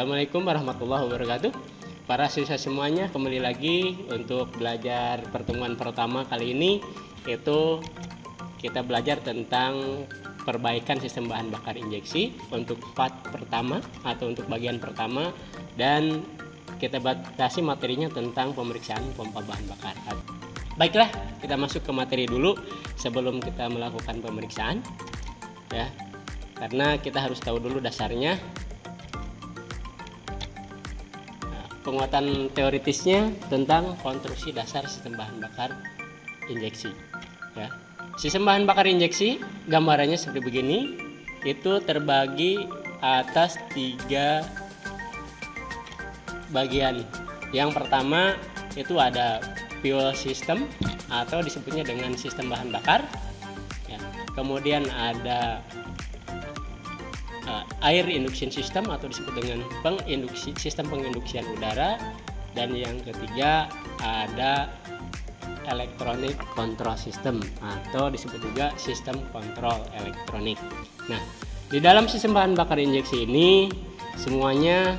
Assalamualaikum warahmatullahi wabarakatuh. Para siswa semuanya, kembali lagi untuk belajar pertemuan pertama kali ini, yaitu kita belajar tentang perbaikan sistem bahan bakar injeksi untuk part pertama atau untuk bagian pertama, dan kita batasi materinya tentang pemeriksaan pompa bahan bakar. Baiklah, kita masuk ke materi dulu sebelum kita melakukan pemeriksaan, ya, karena kita harus tahu dulu dasarnya. Penguatan teoritisnya tentang konstruksi dasar sistem bahan bakar injeksi, ya. Sistem bahan bakar injeksi gambarannya seperti begini, itu terbagi atas 3 bagian. Yang pertama itu ada fuel system atau disebutnya dengan sistem bahan bakar, ya. Kemudian ada air induction system atau disebut dengan sistem penginduksian udara, dan yang ketiga ada electronic control system atau disebut juga sistem kontrol elektronik. Nah, di dalam sistem bahan bakar injeksi ini semuanya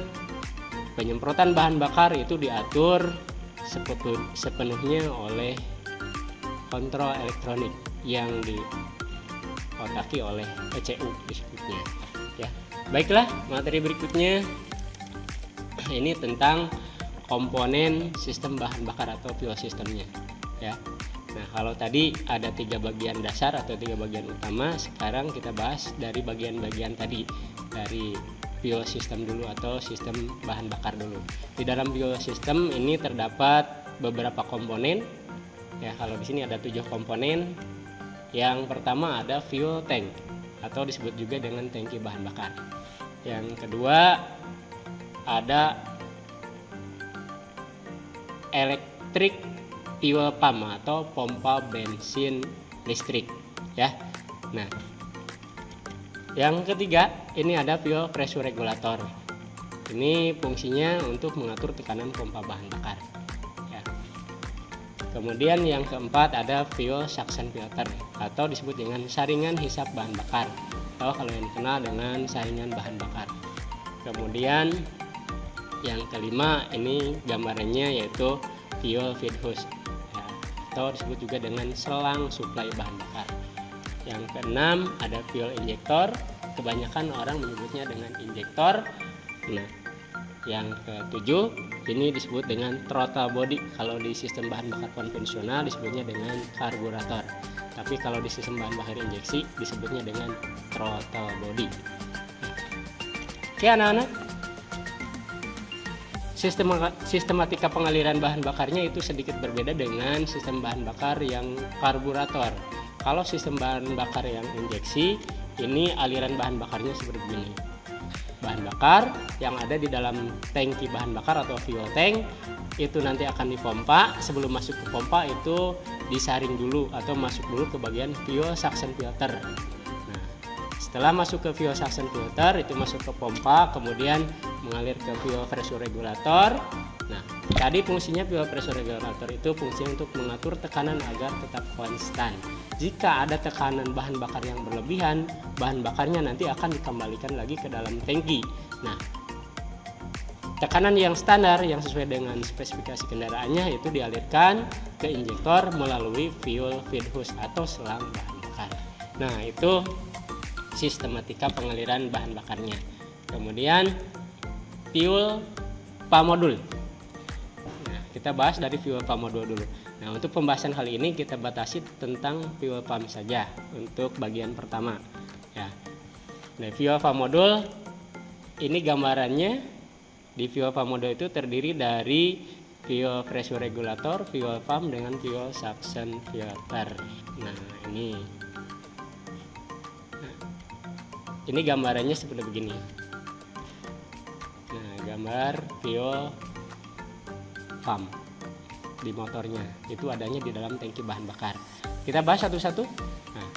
penyemprotan bahan bakar itu diatur sepenuhnya oleh kontrol elektronik yang diotaki oleh ECU disebutnya, ya. Baiklah, materi berikutnya ini tentang komponen sistem bahan bakar atau fuel systemnya, ya. Nah, kalau tadi ada 3 bagian dasar atau 3 bagian utama, sekarang kita bahas dari bagian-bagian tadi, dari fuel system dulu atau sistem bahan bakar dulu. Di dalam fuel system ini terdapat beberapa komponen, ya. Kalau di sini ada 7 komponen. Yang pertama ada fuel tank atau disebut juga dengan tangki bahan bakar. Yang kedua ada electric fuel pump atau pompa bensin listrik, ya. Nah, yang ketiga ini ada fuel pressure regulator. Ini fungsinya untuk mengatur tekanan pompa bahan bakar, ya. Kemudian yang keempat ada fuel suction filter atau disebut dengan saringan hisap bahan bakar, atau kalau yang dikenal dengan saringan bahan bakar. Kemudian yang kelima ini gambarannya yaitu fuel feed hose, ya, atau disebut juga dengan selang suplai bahan bakar. Yang keenam ada fuel injektor, kebanyakan orang menyebutnya dengan injektor. Nah, yang ketujuh ini disebut dengan throttle body. Kalau di sistem bahan bakar konvensional disebutnya dengan karburator, tapi kalau di sistem bahan bakar injeksi disebutnya dengan throttle body. Oke anak-anak, sistematika pengaliran bahan bakarnya itu sedikit berbeda dengan sistem bahan bakar yang karburator. Kalau sistem bahan bakar yang injeksi, ini aliran bahan bakarnya seperti ini. Bahan bakar yang ada di dalam tangki bahan bakar atau fuel tank itu nanti akan dipompa. Sebelum masuk ke pompa itu disaring dulu atau masuk dulu ke bagian fuel suction filter. Nah, setelah masuk ke fuel suction filter itu masuk ke pompa, kemudian mengalir ke fuel pressure regulator. Nah, tadi fungsinya fuel pressure regulator itu fungsinya untuk mengatur tekanan agar tetap konstan. Jika ada tekanan bahan bakar yang berlebihan, bahan bakarnya nanti akan dikembalikan lagi ke dalam tangki. Nah, tekanan yang standar yang sesuai dengan spesifikasi kendaraannya itu dialirkan ke injektor melalui fuel feed hose atau selang bahan bakar. Nah, itu sistematika pengaliran bahan bakarnya. Kemudian fuel pump modul. Nah, kita bahas dari fuel pump modul dulu. Nah, untuk pembahasan kali ini kita batasi tentang fuel pump saja untuk bagian pertama, ya. Nah, fuel pump modul ini gambarannya di fuel pump modul itu terdiri dari fuel pressure regulator, fuel pump dengan fuel suction filter. Nah, ini gambarannya seperti begini. Nah, gambar fuel pump di motornya itu adanya di dalam tangki bahan bakar. Kita bahas satu-satu. Nah,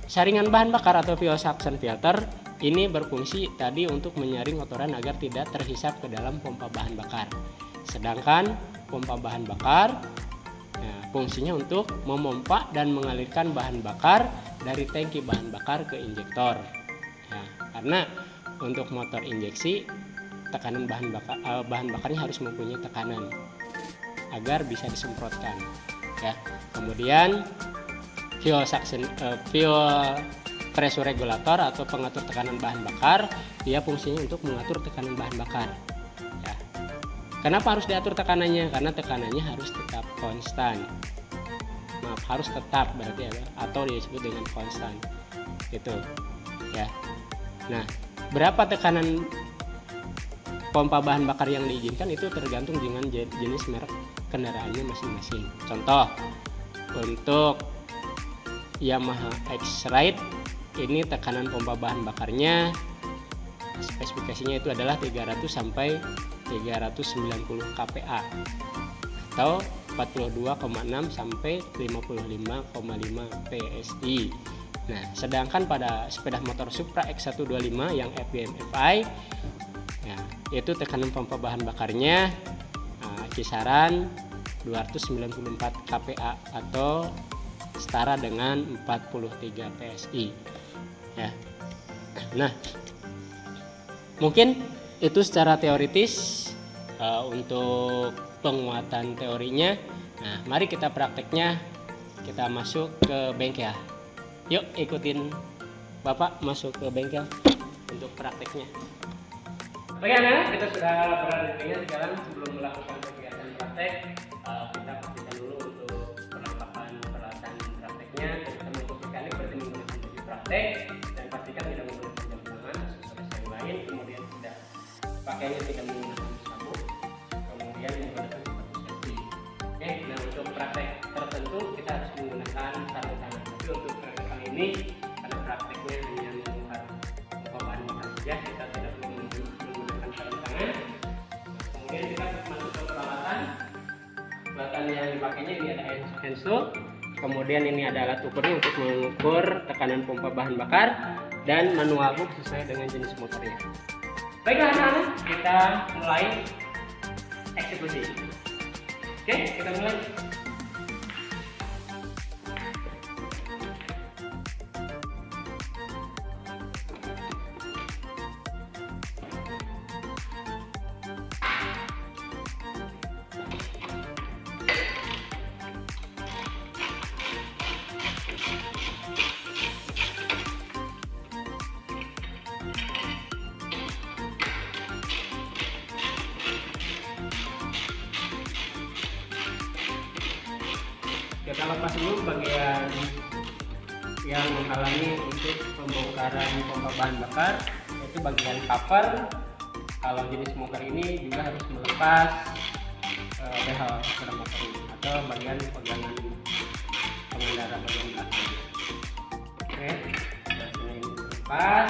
saringan bahan bakar atau fuel suction filter ini berfungsi tadi untuk menyaring kotoran agar tidak terhisap ke dalam pompa bahan bakar. Sedangkan pompa bahan bakar, nah, fungsinya untuk memompa dan mengalirkan bahan bakar dari tangki bahan bakar ke injektor. Nah, karena untuk motor injeksi tekanan bahan bakarnya harus mempunyai tekanan agar bisa disemprotkan ya. Kemudian fuel pressure regulator atau pengatur tekanan bahan bakar, dia fungsinya untuk mengatur tekanan bahan bakar ya. Kenapa harus diatur tekanannya? Karena tekanannya harus tetap konstan. Maaf, harus tetap berarti ya, atau disebut dengan konstan gitu ya. Nah, berapa tekanan pompa bahan bakar yang diizinkan itu tergantung dengan jenis merek kendaraannya masing-masing. Contoh, untuk Yamaha X-Ride ini tekanan pompa bahan bakarnya spesifikasinya itu adalah 300 sampai 390 kPa atau 42,6 sampai 55,5 PSI. Nah, sedangkan pada sepeda motor Supra X125 yang FBM FI ya, itu tekanan pompa bahan bakarnya kisaran 294 kPa atau setara dengan 43 PSI ya. Nah, mungkin itu secara teoritis untuk penguatan teorinya. Nah, mari kita prakteknya, kita masuk ke bengkel. Yuk ikutin Bapak masuk ke bengkel untuk prakteknya. Oke anak, kita sudah berada di bengkel. Sekarang sebelum melakukan kegiatan praktek, kita pastikan dulu untuk perlengkapan peralatan prakteknya. Kita mengikuti berarti menggunakan baju praktek dan pastikan tidak menggunakan jam tangan sesuai yang lain. Kemudian tidak pakainya tidak menggunakan sabuk. Kemudian menggunakan sepatu safety. Oke, nah untuk praktek tertentu kita harus menggunakan sarung tangan. Tapi untuk praktek kali ini karena prakteknya hanya membuat bahan bakar saja, kita tidak perlu menggunakan sarung tangan. Kemudian kita masuk ke peralatan. Peralatan yang dipakainya ini ada hand tool. Kemudian ini ada alat ukurnya untuk mengukur tekanan pompa bahan bakar dan manual book sesuai dengan jenis motornya. Baiklah anak-anak, kita mulai eksekusi. Oke, kita mulai. Kita lepas dulu bagian yang menghalangi untuk pembongkaran pompa bahan bakar, yaitu bagian cover. Kalau jenis motor ini juga harus melepas behel pada motor ini atau bagian pegangan pengendara bagian belakang. Oke, ini lepas.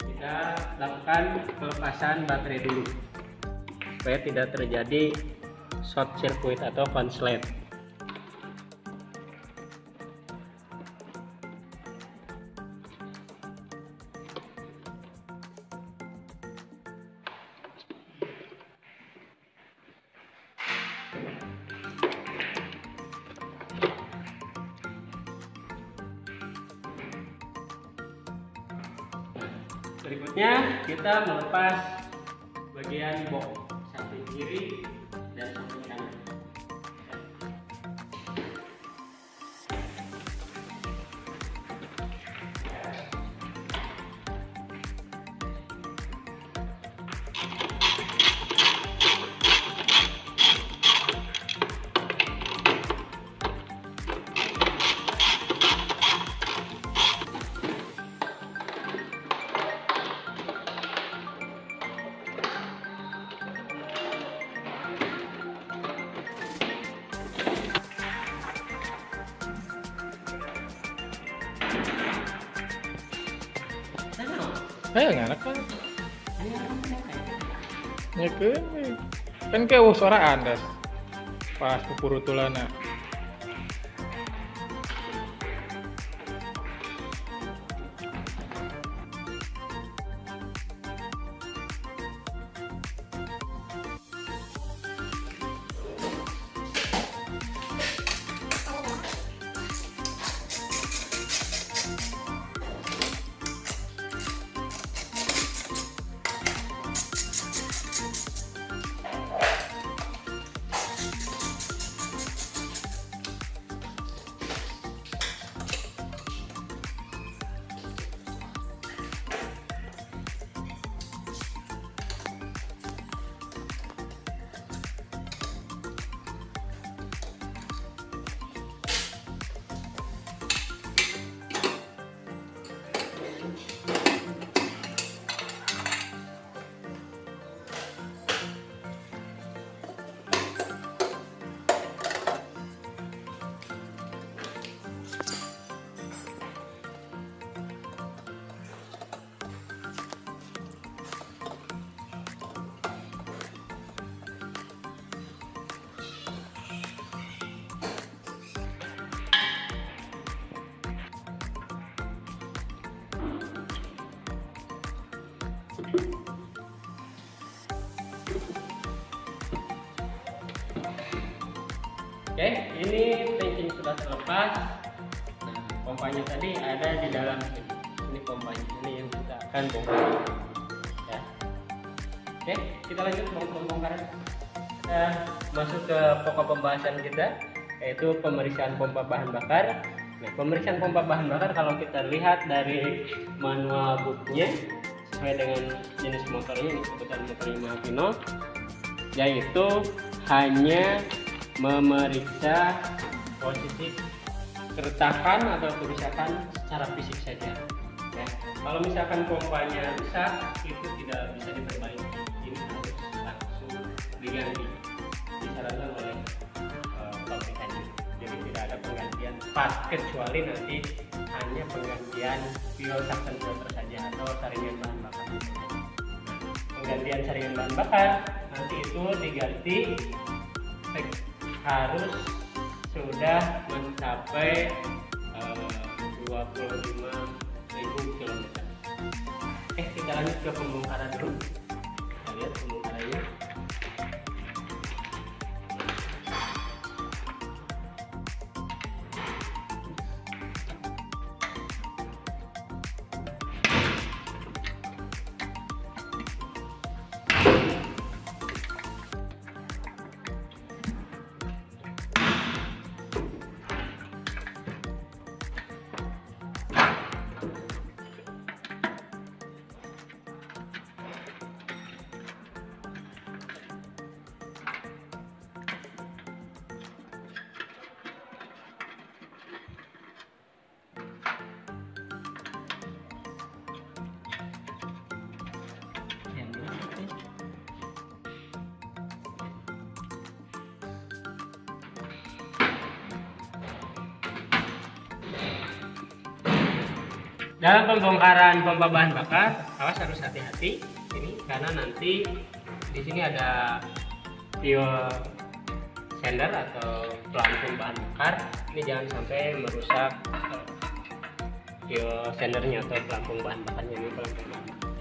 Kita lakukan pelepasan baterai dulu supaya tidak terjadi short circuit atau konslet. Berikutnya kita melepas bagian box samping kiri dan samping kanan. Saya nggak kan? Ya kan kayak suara Anda pas pupurutulana. Oke, ini tangki sudah terlepas. Nah, pompanya tadi ada di dalam sini. Ini pompanya, ini yang kita akan bongkar. Ya. Oke, kita lanjut pembongkaran. Kita masuk ke pokok pembahasan kita, yaitu pemeriksaan pompa bahan bakar. Nah, pemeriksaan pompa bahan bakar kalau kita lihat dari manual booknya sesuai dengan jenis motornya, ini kebetulan motor Yamaha Pino, yaitu hanya memeriksa posisi keretakan atau kerusakan secara fisik saja. Ya, kalau misalkan pompanya rusak itu tidak bisa diperbaiki, ini harus langsung diganti, disarankan oleh pabrikannya. Jadi tidak ada penggantian part, kecuali nanti hanya penggantian fuel suction filter saja atau saringan bahan bakar. Penggantian saringan bahan bakar nanti itu diganti harus sudah mencapai 25.000 km. Kita lanjut ke pembongkaran dulu. Kita lihat pembongkarannya. Dalam pembongkaran pompa bahan bakar, awas harus hati-hati ini karena nanti di sini ada fuel sender atau pelampung bahan bakar. Ini jangan sampai merusak fuel sendernya atau pelampung bahan bakarnya, ini pelampung bahan bakar.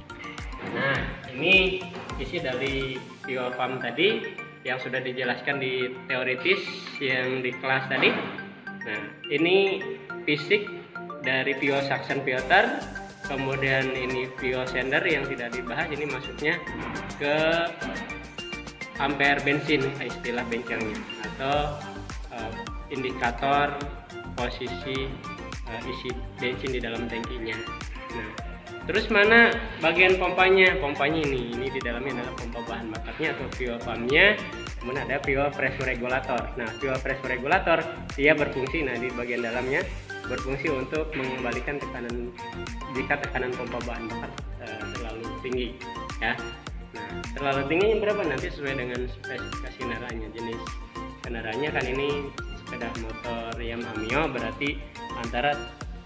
Nah, ini isi dari fuel pump tadi yang sudah dijelaskan di teoritis yang di kelas tadi. Nah, ini fisik dari fuel suction filter, kemudian ini fuel sender yang tidak dibahas, ini masuknya ke ampere bensin, istilah bengkelnya, atau indikator posisi isi bensin di dalam tangkinya. Nah, terus mana bagian pompanya? Pompanya ini di dalamnya adalah pompa bahan bakarnya atau fuel pumpnya, kemudian ada fuel pressure regulator. Nah, fuel pressure regulator dia berfungsi, nah di bagian dalamnya berfungsi untuk mengembalikan tekanan jika tekanan pompa bahan bakar terlalu tinggi, ya. Nah, terlalu tingginya berapa nanti sesuai dengan spesifikasi kendaraannya. Jenis kendaraannya kan ini sepeda motor Yamaha Mio, berarti antara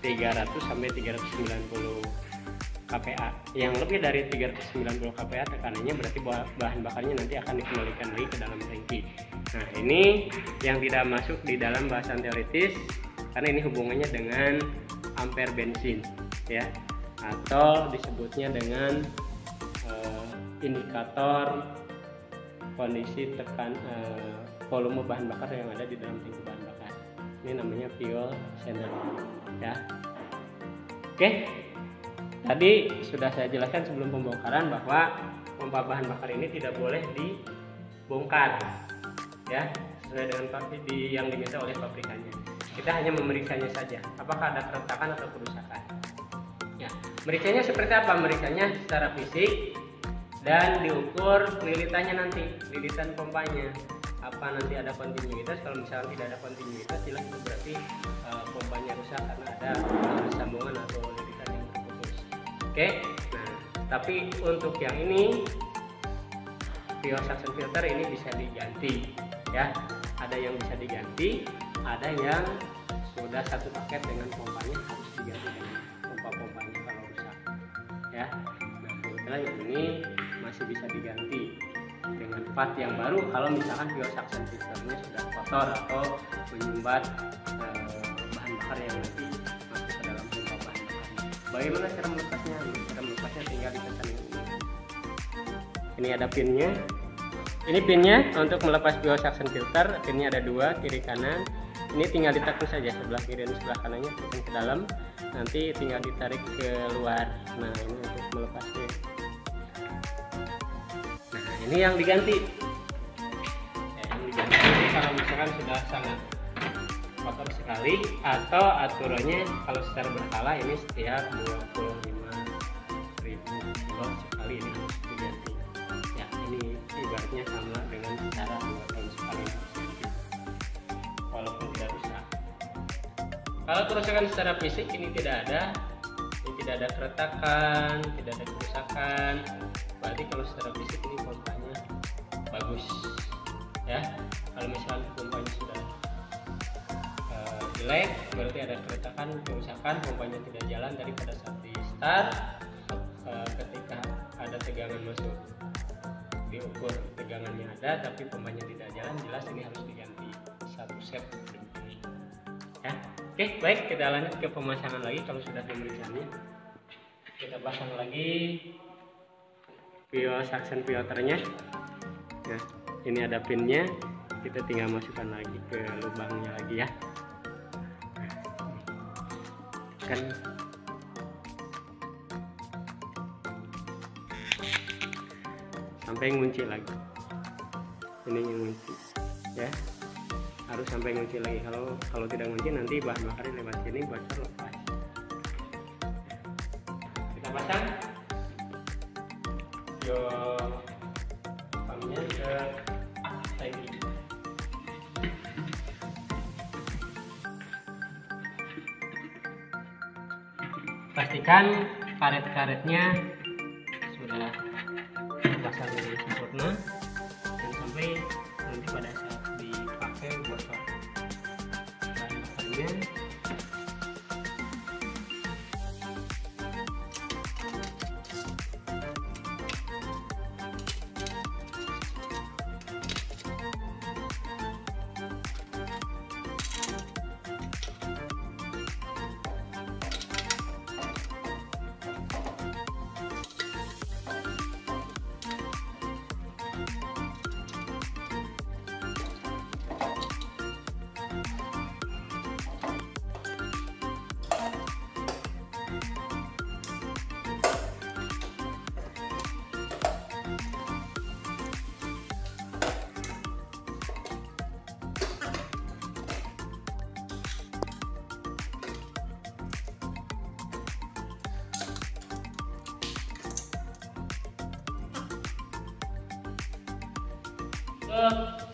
300 sampai 390 kPa. Yang lebih dari 390 kPa tekanannya berarti bahan bakarnya nanti akan dikembalikan lagi ke dalam tangki. Nah, ini yang tidak masuk di dalam bahasan teoritis karena ini hubungannya dengan ampere bensin, ya, atau disebutnya dengan indikator kondisi volume bahan bakar yang ada di dalam tangki bahan bakar. Ini namanya fuel sender, ya. Oke, tadi sudah saya jelaskan sebelum pembongkaran bahwa pompa bahan bakar ini tidak boleh dibongkar, ya, sesuai dengan yang diminta oleh pabrikannya. Kita hanya memeriksanya saja, apakah ada keretakan atau kerusakan. Ya, meriksanya seperti apa? Meriksanya secara fisik dan diukur lilitannya nanti, lilitan pompanya. Apa nanti ada kontinuitas? Kalau misalnya tidak ada kontinuitas, jelas itu berarti pompanya rusak karena ada sambungan atau lilitan yang terputus. Oke, nah tapi untuk yang ini fuel suction filter ini bisa diganti, ya. Ada yang bisa diganti, ada yang sudah satu paket dengan pompanya harus diganti dengan pompa-pompanya kalau rusak, ya. Nah, kebetulan yang ini masih bisa diganti dengan part yang baru kalau misalkan fuel suction filternya sudah kotor atau menyumbat bahan bakar yang nanti masuk ke dalam pompa bahan bakarnya. Bagaimana cara melepasnya? Cara melepasnya tinggal ditekan ini. Ini ada pinnya, Ini pinnya untuk melepas biosuction filter. Pinnya ada dua, kiri kanan. Ini tinggal ditekuk saja, sebelah kiri dan sebelah kanannya tekan ke dalam. Nanti tinggal ditarik ke luar. Nah, ini untuk melepasnya. Nah, ini yang diganti. Yang diganti ini kalau misalkan sudah sangat kotor sekali, atau aturannya kalau secara berkala ini setiap 25.000 kilo sekali ini harus diganti. Ya, ini ibaratnya sama dengan cara 2 tahun sekali walaupun tidak rusak. Kalau kerusakan secara fisik ini tidak ada, ini tidak ada keretakan, tidak ada kerusakan, berarti kalau secara fisik ini pompanya bagus ya. Kalau misalnya pompanya sudah jelek, berarti ada keretakan, kerusakan, pompanya tidak jalan dari pada saat di start. Ketika ada tegangan masuk, diukur tegangannya ada tapi pompanya tidak jalan, jelas ini harus diganti satu set begini ya. Oke, baik, kita lanjut ke pemasangan lagi. Kalau sudah pemeriksaannya, kita pasang lagi biosuction filternya. Nah, ini ada pinnya, kita tinggal masukkan lagi ke lubangnya lagi ya. Kan sampai ngunci lagi, ini yang ngunci ya, harus sampai ngunci lagi. Kalau tidak ngunci nanti bahan bakarnya lewat sini bocor, lepas. Kita pasang pumpnya ke tangki. Pastikan karet-karetnya sudah terpasang dengan sempurna dan sampai nanti pada saat dipakai bocor bahan bakarnya.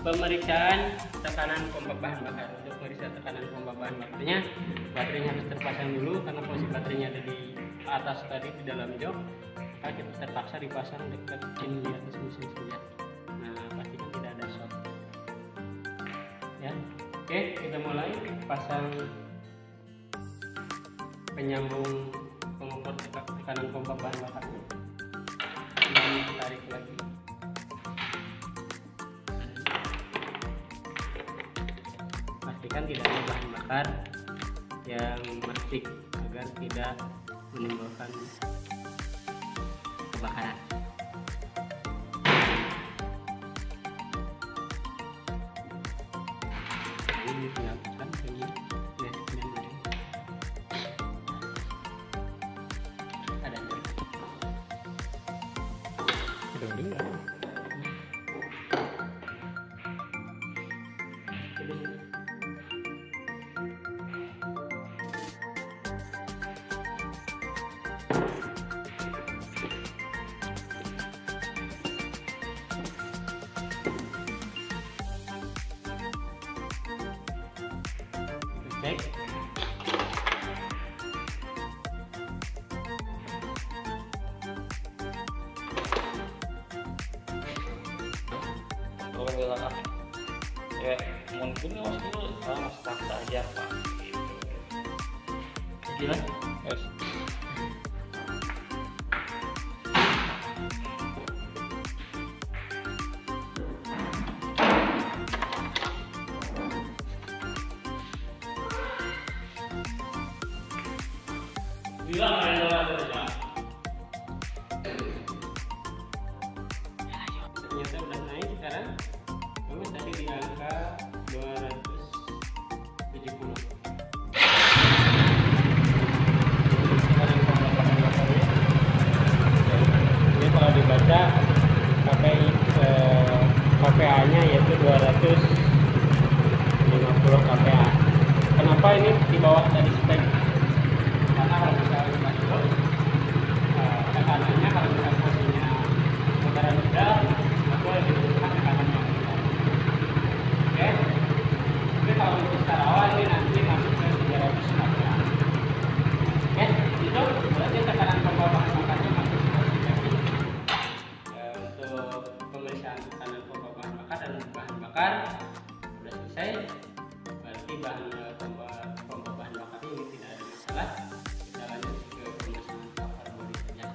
Pemeriksaan tekanan pompa bahan bakar. Untuk memeriksa tekanan pompa bahan bakarnya, baterainya harus terpasang dulu karena posisi baterainya ada di atas tadi di dalam jok. Maka kita terpaksa dipasang dekat pin di atas mesin saja. Nah, pastikan tidak ada short. Ya, oke, kita mulai pasang penyambung pengukur tekanan pompa bahan bakarnya. Ini tarik lagi. Pastikan tidak ada bahan bakar yang meresik agar tidak menimbulkan kebakaran. Ini dinyalakan ini ada baik. Kalau bilang ya mungkin dulu start aja Pak gitu. Gila. Yes. Bilang ada kerja. Ternyata udah naik. sekarang kamu tadi di angka 270. Sekarang pembahasan bakarnya. Jadi kalau dibaca KPI KPA-nya yaitu 250 KPA. Kenapa ini di bawah dari spek? Karena kalau misalnya kita lihat tekanannya, kalau misalnya posisinya putaran pedal, aku lebih membutuhkan tekanan yang rendah. Oke, tapi kalau untuk secara awal ini nanti masuk ke 300 KPA. Oke, itu berarti tekanan pompa bahan bakarnya masuk spesifikasi. Untuk pemeriksaan tekanan pompa bahan bakar dan bahan bakar sudah selesai. Berarti pompa bahan bakar ini tidak ada masalah. Kita lanjut ke pemeriksaan tahap karbohidratnya.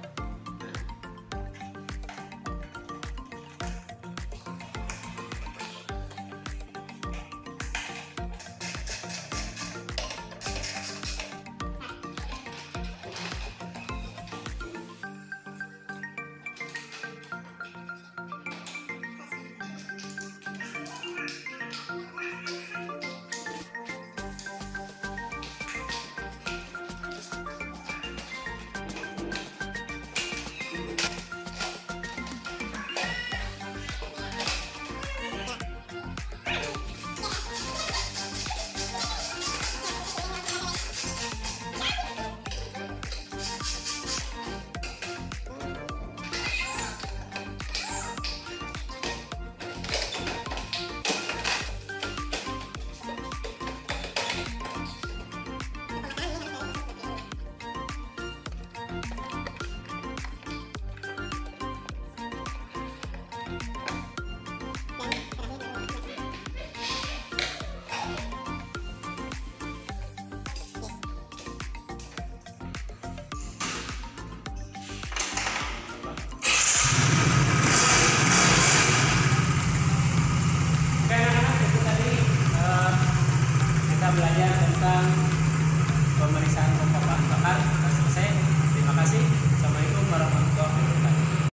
Kita belajar tentang pemeriksaan pompa bahan bakar